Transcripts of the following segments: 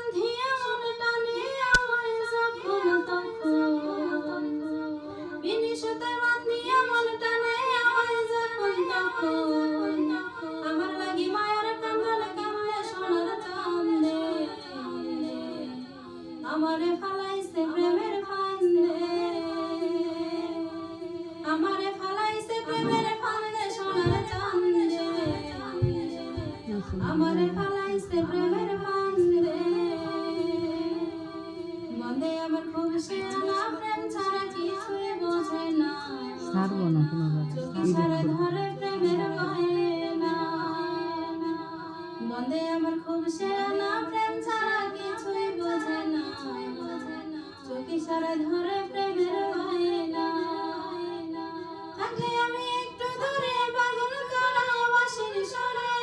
বান্ধিয়া মন টানে আমায় যখন তখন, বিনিশতে বান্ধিয়া মন টানে আমায় যখন তখন, আমার লাগি মায়ের কান্দন কান্দে সোনার চাঁদে, আমারে ফালাইছে প্রেমের ফান্দে, আমারে ফালাইছে প্রেমের ফান্দে সোনার চাঁদে, আমারে ফালাইছে প্রেমের ফান্দে। মনে আমার খুব শেয়ানা, প্রেম ছাড়া কিছুই বোঝে না, ছাড়বো না কোনোভাবে। চোখে সারা ধরে প্রেমের গয়না। মনে আমার খুব শেয়ানা, প্রেম ছাড়া কিছুই বোঝে না, চোখে সারা ধরে প্রেমের গয়না। থাকলে আমি একটু দূরে পাগল করা বাঁশির সুরে,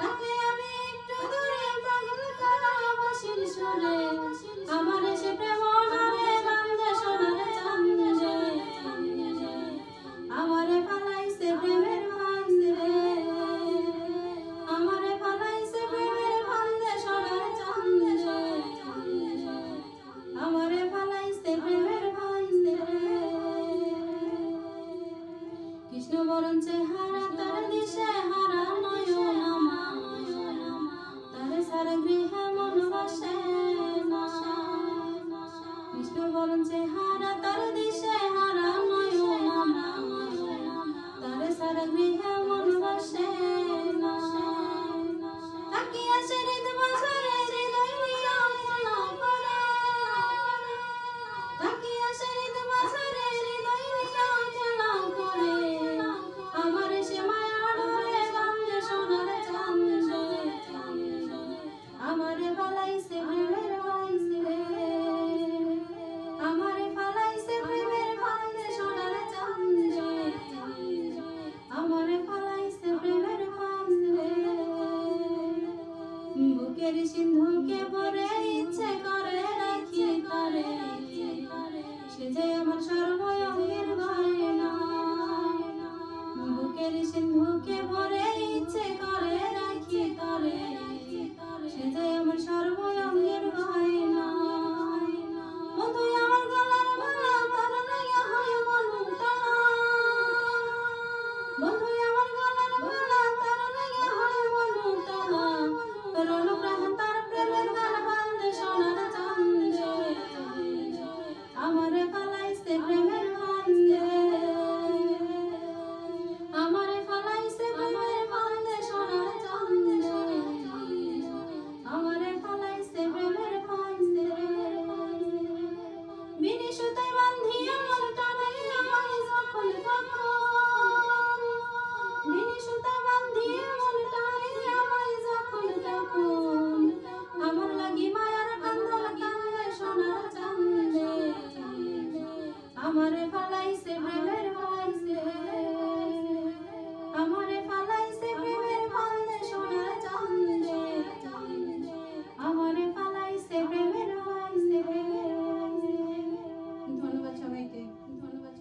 থাকলে আমি একটু দূরে পাগল করা বাঁশির সুরে, আমার সে প্রেম ডরে বান্ধে সোনার চাঁদে, আমারে ফালাইছে প্রেমের ফান্দে, আমারে ফালাইছে প্রেমের ফান্দে সোনার চাঁদে, আমারে ফালাইছে প্রেমের ফান্দে। কৃষ্ণ বরণ চেহারা তার দিশে হারা নয়ন আমার, তার সারা গৃহে মন বসে না। কৃষ্ণ বরণ চেহারা তার দিশে হারা নয়ন আমার, তার সারা গৃহে মন বসে না। তাকিয়া সে হৃদ বাজারে হৃদয় নিয়া খেলা করে, তাকিয়া সে হৃদ বাজারে হৃদয় নিয়া খেলা করে, আমার সে মায়া ডরে বান্ধে সোনার চাঁদে, আমারে ফালাইছে প্রেমের ফান্দে, আমারে ফালাইছে প্রেমের ফান্দে সোনার চাঁদে, আমারে ফালাইছে প্রেমের ফান্দে। বুকের সিন্ধুকে ভরে ইচ্ছে করে রাখি তারে, সে যে আমার সর্বঙ্গের গয়না। বুকের সিন্ধুকে ভরে ইচ্ছে করে রাখি তারে,